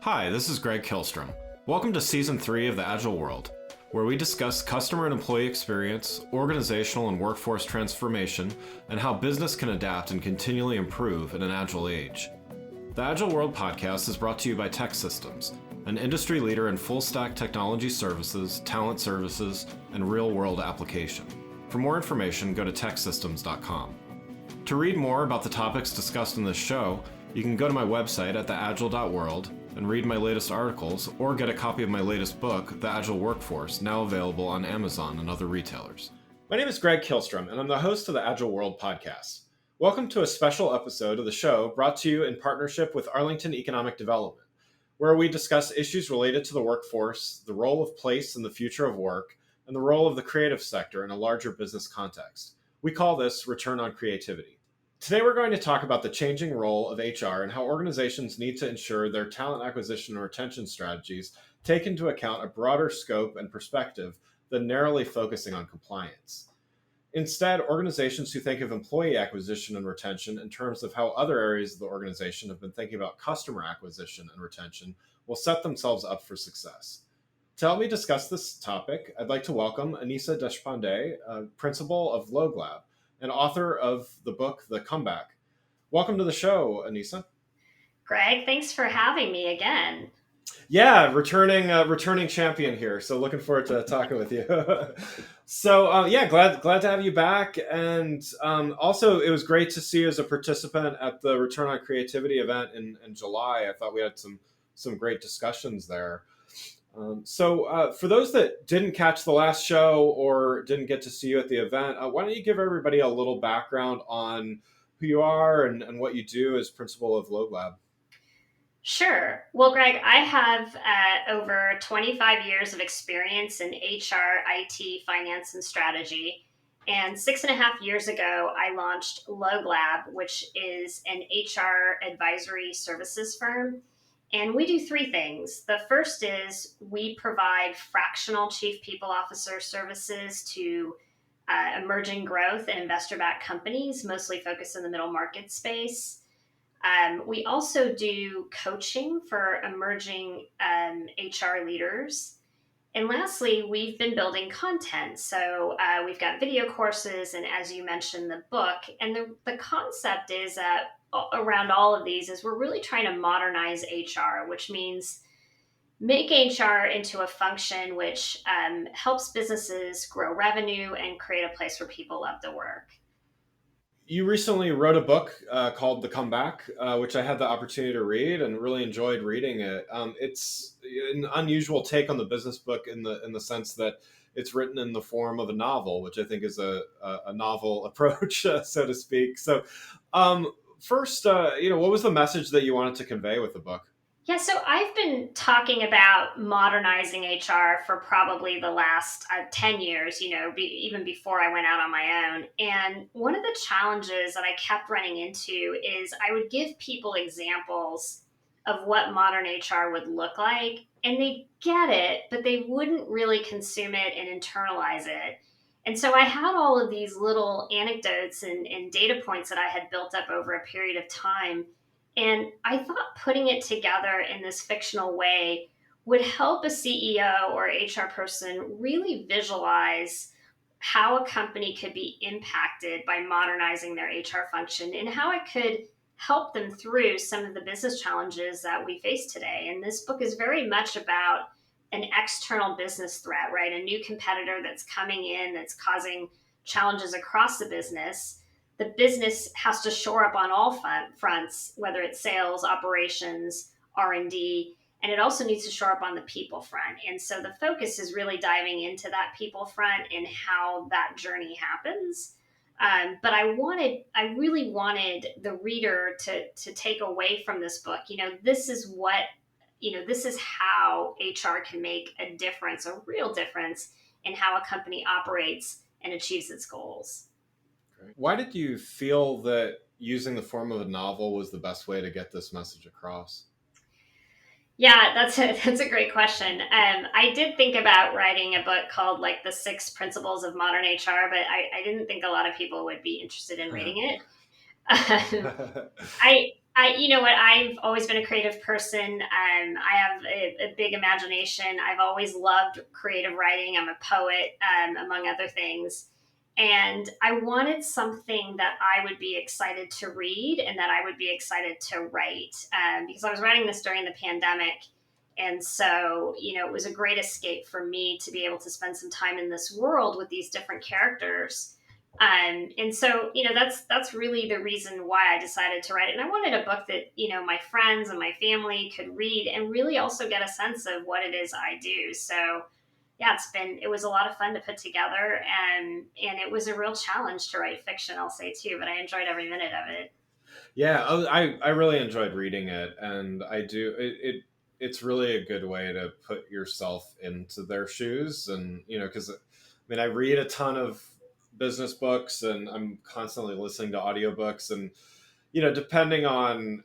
Hi, this is Greg Kilstrom. Welcome to Season 3 of The Agile World, where we discuss customer and employee experience, organizational and workforce transformation, and how business can adapt and continually improve in an agile age. The Agile World podcast is brought to you by TEKsystems, an industry leader in full-stack technology services, talent services, and real-world application. For more information, go to teksystems.com. To read more about the topics discussed in this show, you can go to my website at theagile.world and read my latest articles, or get a copy of my latest book, The Agile Workforce, now available on Amazon and other retailers. My name is Greg Kilstrom, and I'm the host of the Agile World podcast. Welcome to a special episode of the show brought to you in partnership with Arlington Economic Development, where we discuss issues related to the workforce, the role of place in the future of work, and the role of the creative sector in a larger business context. We call this Return on Creativity. Today, we're going to talk about the changing role of HR and how organizations need to ensure their talent acquisition and retention strategies take into account a broader scope and perspective than narrowly focusing on compliance. Instead, organizations who think of employee acquisition and retention in terms of how other areas of the organization have been thinking about customer acquisition and retention will set themselves up for success. To help me discuss this topic, I'd like to welcome Annissa Deshpande, principal of Loglab, and author of the book, The Comeback. Welcome to the show, Annissa. Greg, thanks for having me again. Yeah, returning champion here. So looking forward to talking with you. Glad to have you back. And also, it was great to see you as a participant at the Return on Creativity event in July. I thought we had some great discussions there. For those that didn't catch the last show or didn't get to see you at the event, why don't you give everybody a little background on who you are and what you do as principal of Loglab? Sure. Well, Greg, I have over 25 years of experience in HR, IT, finance, and strategy. And 6.5 years ago, I launched Loglab, which is an HR advisory services firm. And we do three things. The first is we provide fractional chief people officer services to emerging growth and investor-backed companies, mostly focused in the middle market space. We also do coaching for emerging HR leaders. And lastly, we've been building content. So we've got video courses, and as you mentioned, the book. And the concept is around all of these is we're really trying to modernize HR, which means make HR into a function which helps businesses grow revenue and create a place where people love to work. You recently wrote a book called The Comeback, which I had the opportunity to read and really enjoyed reading it. It's an unusual take on the business book in the sense that it's written in the form of a novel, which I think is a novel approach, so to speak. So first, what was the message that you wanted to convey with the book? Yeah, so I've been talking about modernizing HR for probably the last 10 years, even before I went out on my own. And one of the challenges that I kept running into is I would give people examples of what modern HR would look like, and they get it, but they wouldn't really consume it and internalize it. And so I had all of these little anecdotes and data points that I had built up over a period of time. And I thought putting it together in this fictional way would help a CEO or HR person really visualize how a company could be impacted by modernizing their HR function and how it could help them through some of the business challenges that we face today. And this book is very much about an external business threat, right? A new competitor that's coming in that's causing challenges across the business. The business has to shore up on all fronts, whether it's sales, operations, R&D, and it also needs to shore up on the people front. And so the focus is really diving into that people front and how that journey happens. But I really wanted the reader to take away from this book, this is how HR can make a difference, a real difference in how a company operates and achieves its goals. Why did you feel that using the form of a novel was the best way to get this message across? Yeah, that's a great question. I did think about writing a book called The 6 Principles of Modern HR, but I didn't think a lot of people would be interested in reading it. You know what? I've always been a creative person. I have a big imagination. I've always loved creative writing. I'm a poet, among other things. And I wanted something that I would be excited to read and that I would be excited to write, because I was writing this during the pandemic. And so, it was a great escape for me to be able to spend some time in this world with these different characters. And so, that's really the reason why I decided to write it. And I wanted a book that, my friends and my family could read and really also get a sense of what it is I do. So yeah, it was a lot of fun to put together, and it was a real challenge to write fiction, I'll say too, but I enjoyed every minute of it. Yeah, I really enjoyed reading it, and I do it's really a good way to put yourself into their shoes, and because I mean I read a ton of business books, and I'm constantly listening to audiobooks, and depending on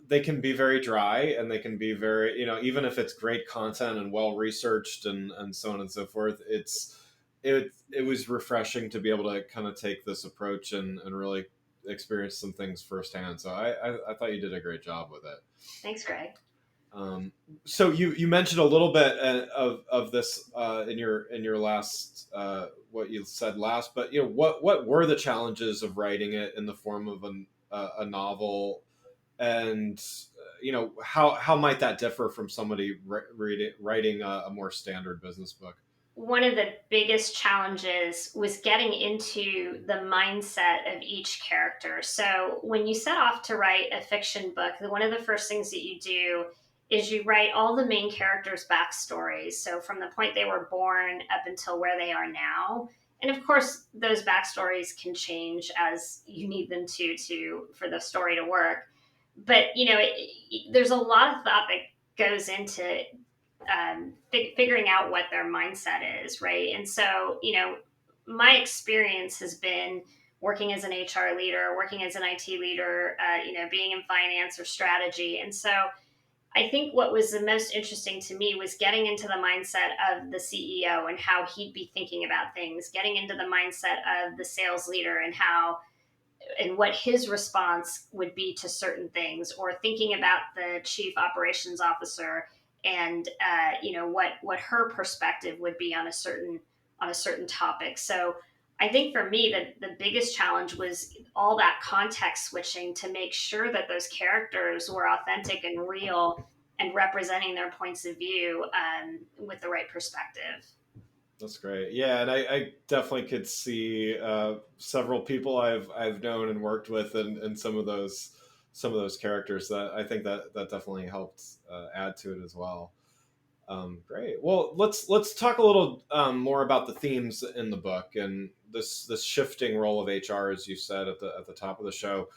they can be very dry, and they can be very even if it's great content and well researched and so on and so forth, it was refreshing to be able to kind of take this approach and really experience some things firsthand. So I thought you did a great job with it. Thanks, Greg. Um, so you mentioned a little bit of this in your last what you said last, but what were the challenges of writing it in the form of a novel, and how might that differ from somebody writing a more standard business book? One of the biggest challenges was getting into the mindset of each character. So, when you set off to write a fiction book, one of the first things that you do is you write all the main characters' backstories. So, from the point they were born up until where they are now. And of course, those backstories can change as you need them to for the story to work. But there's a lot of thought that goes into figuring out what their mindset is, right? And so, my experience has been working as an HR leader, working as an IT leader, being in finance or strategy. And so, I think what was the most interesting to me was getting into the mindset of the CEO and how he'd be thinking about things, getting into the mindset of the sales leader and how and what his response would be to certain things, or thinking about the chief operations officer and what her perspective would be on a certain topic. So I think for me the biggest challenge was all that context switching to make sure that those characters were authentic and real and representing their points of view, with the right perspective. That's great. Yeah, and I definitely could see several people I've known and worked with, and some of those characters that I think that definitely helped add to it as well. Great. Well, let's talk a little more about the themes in the book and this shifting role of HR, as you said at the top of the show,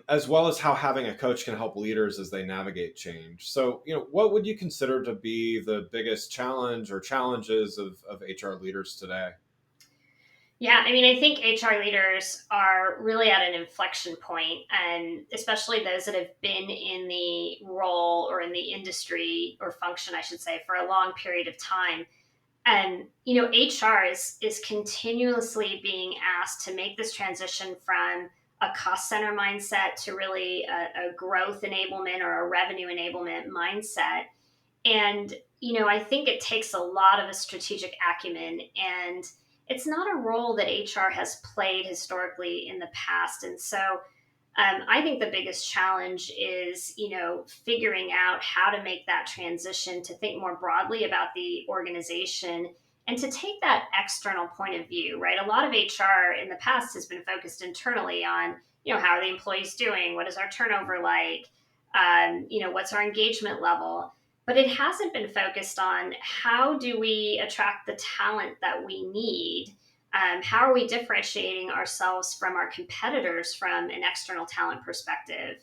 as well as how having a coach can help leaders as they navigate change. So, what would you consider to be the biggest challenge or challenges of HR leaders today? Yeah, I mean, I think HR leaders are really at an inflection point, and especially those that have been in the role or in the industry or function, I should say, for a long period of time. And HR is continuously being asked to make this transition from a cost center mindset to really a growth enablement or a revenue enablement mindset. And, I think it takes a lot of a strategic acumen, and it's not a role that HR has played historically in the past. And so I think the biggest challenge is, figuring out how to make that transition to think more broadly about the organization and to take that external point of view, right? A lot of HR in the past has been focused internally on, how are the employees doing? What is our turnover like? What's our engagement level? But it hasn't been focused on how do we attract the talent that we need, how are we differentiating ourselves from our competitors from an external talent perspective?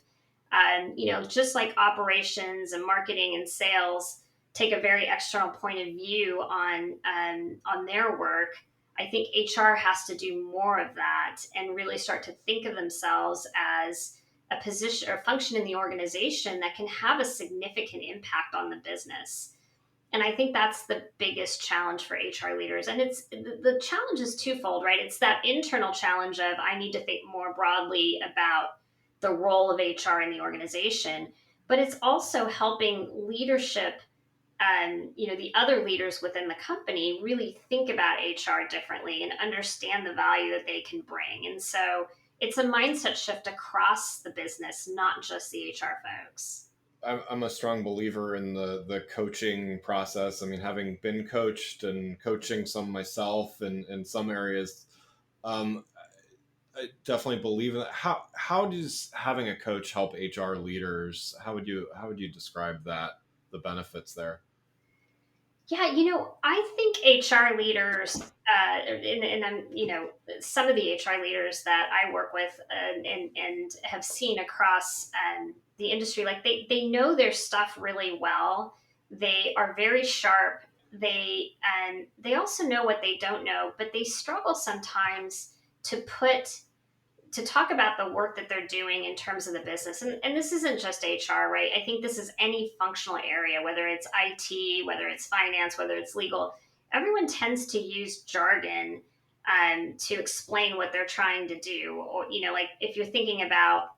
Just like operations and marketing and sales take a very external point of view on their work. I think HR has to do more of that and really start to think of themselves as a position or function in the organization that can have a significant impact on the business. And I think that's the biggest challenge for HR leaders. And the challenge is twofold, right? It's that internal challenge of I need to think more broadly about the role of HR in the organization, but it's also helping leadership, the other leaders within the company really think about HR differently and understand the value that they can bring. And so it's a mindset shift across the business, not just the HR folks. I'm a strong believer in the coaching process. I mean, having been coached and coaching some myself in some areas, um, I definitely believe in that. How does having a coach help HR leaders? How would you describe that, the benefits there? Yeah, I think HR leaders, and I'm, some of the HR leaders that I work with, and have seen across the industry, like they know their stuff really well. They are very sharp. They also know what they don't know, but they struggle sometimes to talk about the work that they're doing in terms of the business. And this isn't just HR, right? I think this is any functional area, whether it's IT, whether it's finance, whether it's legal. Everyone tends to use jargon to explain what they're trying to do. Or, like if you're thinking about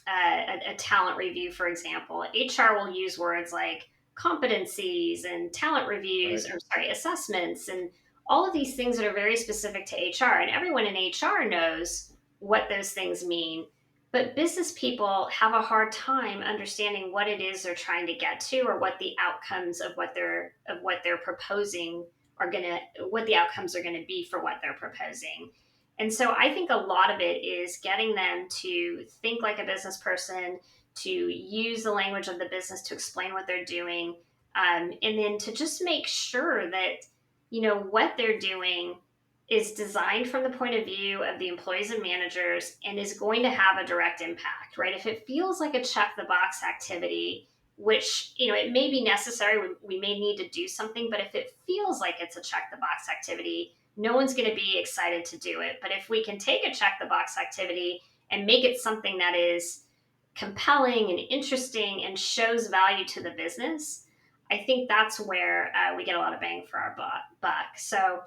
a talent review, for example, HR will use words like competencies and talent reviews, Right. or sorry, assessments, and all of these things that are very specific to HR. And everyone in HR knows what those things mean. But business people have a hard time understanding what it is they're trying to get to, or what the outcomes of what they're proposing are gonna what the outcomes are gonna be for what they're proposing. And so I think a lot of it is getting them to think like a business person, to use the language of the business to explain what they're doing, and then to just make sure that what they're doing is designed from the point of view of the employees and managers and is going to have a direct impact, right? If it feels like a check the box activity, which it may be necessary, we may need to do something, but if it feels like it's a check the box activity, no one's going to be excited to do it. But if we can take a check the box activity and make it something that is compelling and interesting and shows value to the business, I think that's where we get a lot of bang for our buck. So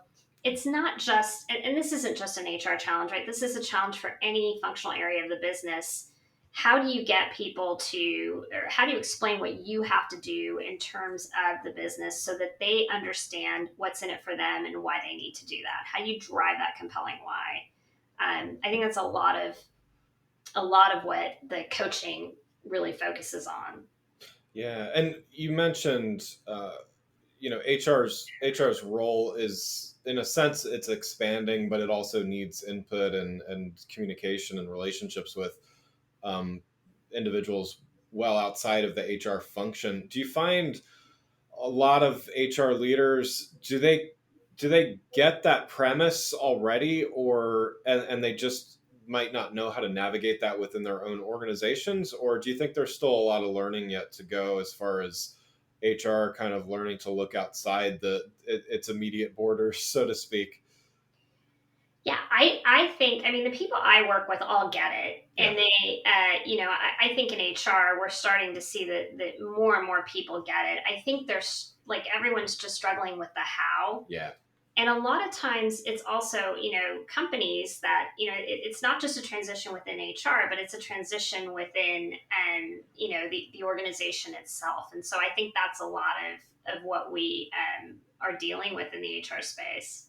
it's not just, and this isn't just an HR challenge, right? This is a challenge for any functional area of the business. How do you get people to, or how do you explain what you have to do in terms of the business so that they understand what's in it for them and why they need to do that? How do you drive that compelling why? I think that's a lot of what the coaching really focuses on. Yeah, and you mentioned, HR's role is, in a sense, it's expanding, but it also needs input and communication and relationships with um, individuals well outside of the HR function. Do you find a lot of HR leaders, do they get that premise already, or and they just might not know how to navigate that within their own organizations, or do you think there's still a lot of learning yet to go as far as HR kind of learning to look outside its immediate borders, so to speak? Yeah, I think, I mean, the people I work with all get it. Yeah, And I think in HR, we're starting to see that more and more people get it. I think there's like everyone's just struggling with the how. yeah, And a lot of times it's also, companies that, it's not just a transition within HR, but it's a transition within, the organization itself. And so I think that's a lot of what we are dealing with in the HR space.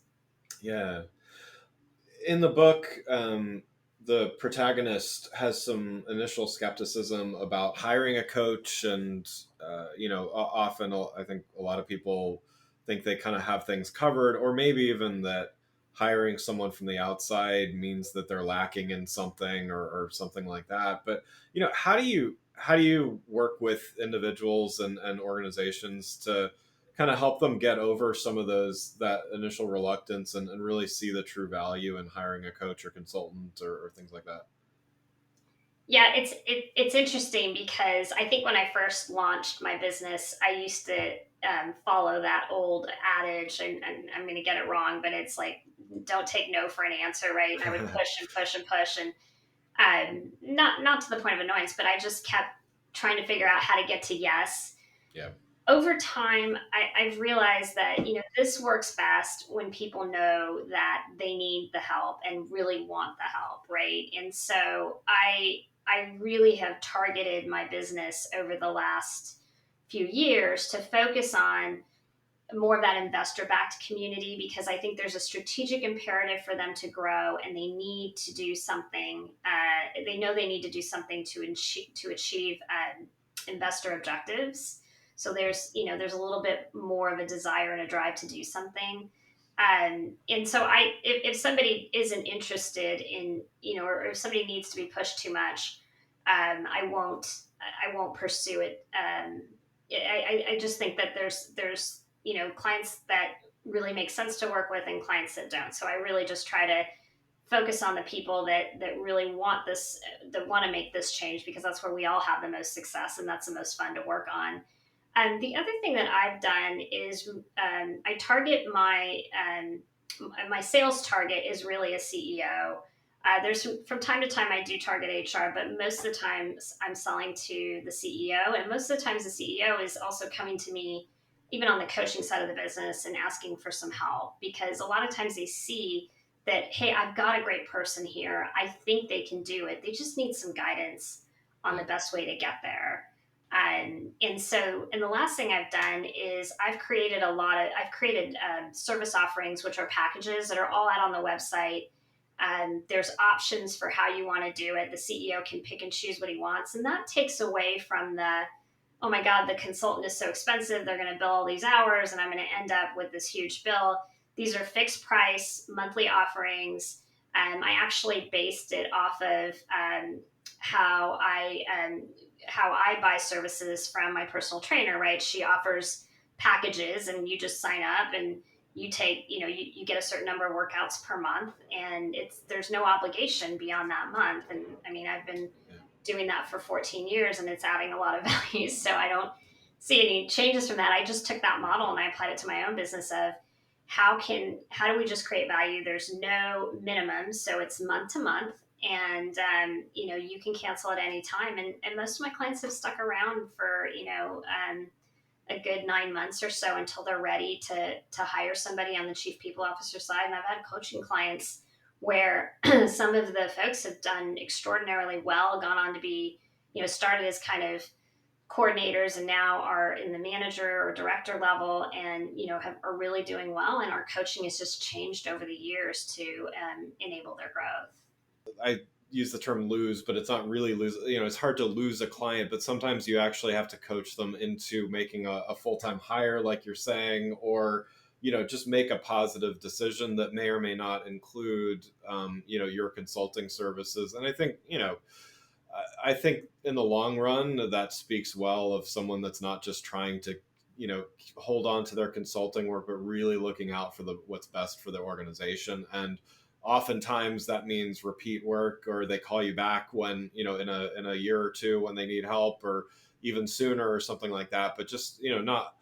yeah. In the book, the protagonist has some initial skepticism about hiring a coach, and often I think a lot of people think they kind of have things covered, or maybe even that hiring someone from the outside means that they're lacking in something, or something like that. But how do you work with individuals and organizations to kind of help them get over some of that initial reluctance, and really see the true value in hiring a coach or consultant, or things like that? Yeah, it's interesting because I think when I first launched my business, I used to follow that old adage, and I'm going to get it wrong, but it's like, don't take no for an answer, right? And I would push and push and push, and not to the point of annoyance, but I just kept trying to figure out how to get to yes. Yeah, Over time, I've realized that this works best when people know that they need the help and really want the help, right? And so I really have targeted my business over the last few years to focus on more of that investor-backed community, because I think there's a strategic imperative for them to grow, and they need to do something. They know they need to do something to achieve investor objectives. So there's a little bit more of a desire and a drive to do something. And so if somebody isn't interested in, or if somebody needs to be pushed too much, I won't pursue it. I just think that there's clients that really make sense to work with and clients that don't. So I really just try to focus on the people that really want this, that want to make this change, because that's where we all have the most success and that's the most fun to work on. The other thing that I've done is I target my sales target is really a CEO. There's from time to time I do target HR, but most of the times I'm selling to the CEO, and most of the times the CEO is also coming to me, even on the coaching side of the business, and asking for some help, because a lot of times they see that, hey, I've got a great person here. I think they can do it. They just need some guidance on the best way to get there. And the last thing I've done is I've created service offerings, which are packages that are all out on the website. There's options for how you want to do it. The CEO can pick and choose what he wants. And that takes away from oh my God, the consultant is so expensive. They're going to bill all these hours and I'm going to end up with this huge bill. These are fixed price monthly offerings. I actually based it off of how I buy services from my personal trainer, right? She offers packages and you just sign up and you take, you get a certain number of workouts per month, and there's no obligation beyond that month. And I mean, I've been doing that for 14 years and it's adding a lot of value. So I don't see any changes from that. I just took that model and I applied it to my own business of how do we just create value? There's no minimum. So it's month to month, and you can cancel at any time. And most of my clients have stuck around for a good 9 months or so until they're ready to hire somebody on the chief people officer side. And I've had coaching clients where some of the folks have done extraordinarily well, gone on to be, started as kind of coordinators and now are in the manager or director level, and are really doing well. And our coaching has just changed over the years to enable their growth. I use the term lose, but it's not really lose. It's hard to lose a client, but sometimes you actually have to coach them into making a full-time hire, like you're saying, or, just make a positive decision that may or may not include, your consulting services. And I think in the long run, that speaks well of someone that's not just trying to, hold on to their consulting work, but really looking out for what's best for the organization. And oftentimes that means repeat work, or they call you back when, in a year or two when they need help, or even sooner or something like that. But just, not,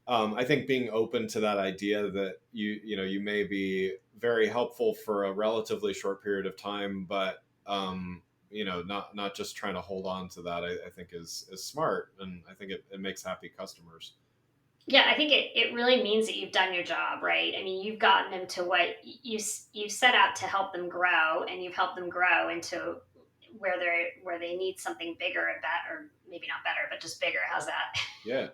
I think being open to that idea that you may be very helpful for a relatively short period of time, but, not just trying to hold on to that, I think is smart. And I think it makes happy customers. Yeah, I think it really means that you've done your job, right? I mean, you've gotten them to what you set out to help them grow, and you've helped them grow into where they need something bigger and better, or maybe not better, but just bigger. How's that? Yeah,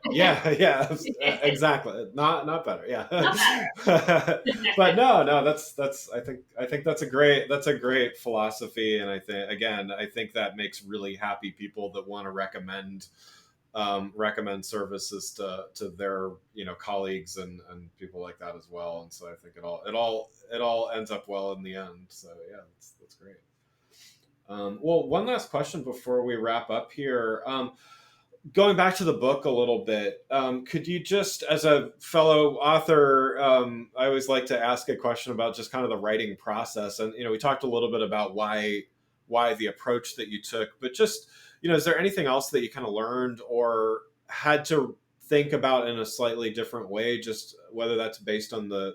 exactly. Not better. Yeah. Not better. But no, that's I think that's a great philosophy, and I think that makes really happy people that want to recommend services to their colleagues and people like that as well. And so I think it all ends up well in the end. So yeah, that's great. Well, one last question before we wrap up here. Going back to the book a little bit, could you just, as a fellow author, I always like to ask a question about just kind of the writing process. And, we talked a little bit about why the approach that you took, but just, is there anything else that you kind of learned or had to think about in a slightly different way, just whether that's based on the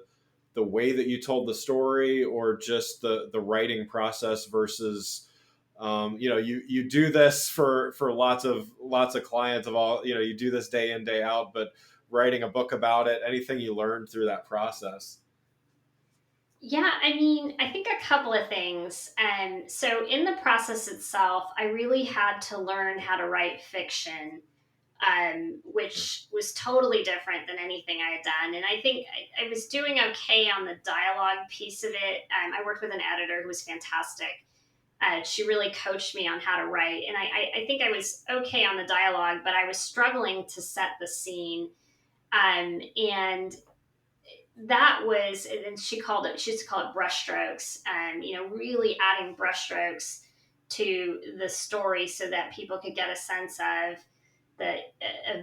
way that you told the story, or just the writing process versus, you do this for lots of clients of all, you do this day in, day out, but writing a book about it, anything you learned through that process? Yeah, I mean, I think a couple of things. So in the process itself, I really had to learn how to write fiction, Sure. which was totally different than anything I had done. And I think I was doing okay on the dialogue piece of it. I worked with an editor who was fantastic. She really coached me on how to write. And I think I was okay on the dialogue, but I was struggling to set the scene. And that was, and she used to call it brushstrokes, really adding brushstrokes to the story so that people could get a sense of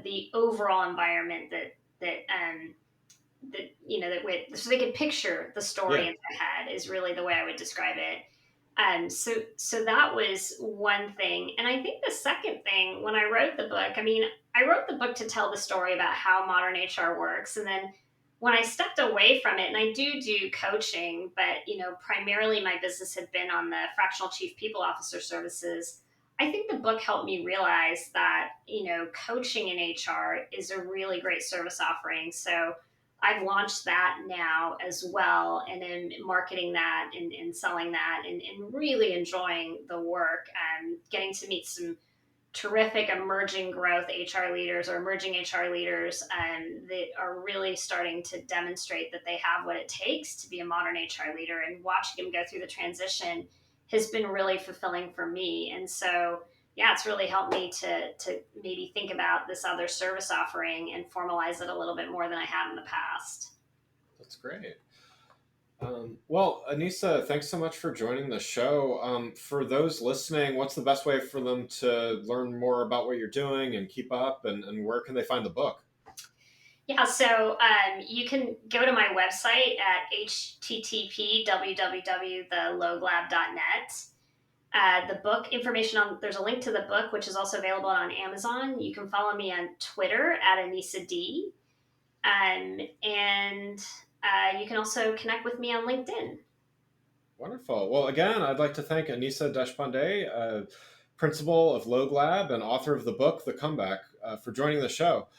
the overall environment so they could picture the story Yeah. in their head is really the way I would describe it. So that was one thing, and I think the second thing when I wrote the book, I mean, I wrote the book to tell the story about how modern HR works, and then when I stepped away from it, and I do coaching, but primarily my business had been on the fractional chief people officer services. I think the book helped me realize that coaching in HR is a really great service offering. So I've launched that now as well, and am marketing that and selling that, and really enjoying the work. Getting to meet some terrific emerging growth HR leaders or emerging HR leaders that are really starting to demonstrate that they have what it takes to be a modern HR leader. And watching them go through the transition has been really fulfilling for me. And so, yeah, it's really helped me to maybe think about this other service offering and formalize it a little bit more than I had in the past. That's great. Well, Annissa, thanks so much for joining the show. For those listening, what's the best way for them to learn more about what you're doing and keep up, and where can they find the book? Yeah, so you can go to my website at http://www.theloglab.net. The book information there's a link to the book, which is also available on Amazon. You can follow me on Twitter at Annissa D. And you can also connect with me on LinkedIn. Wonderful. Well, again, I'd like to thank Annissa Deshpande, principal of Loglab and author of the book, The Comeback, for joining the show.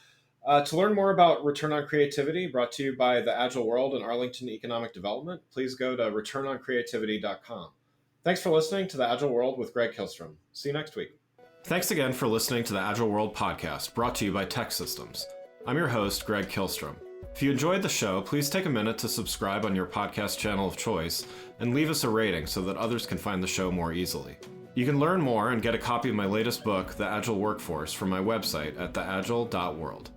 To learn more about Return on Creativity, brought to you by the Agile World and Arlington Economic Development, please go to returnoncreativity.com. Thanks for listening to the Agile World with Greg Kihlstrom. See you next week. Thanks again for listening to the Agile World podcast, brought to you by Tech Systems. I'm your host, Greg Kihlstrom. If you enjoyed the show, please take a minute to subscribe on your podcast channel of choice and leave us a rating so that others can find the show more easily. You can learn more and get a copy of my latest book, The Agile Workforce, from my website at theagile.world.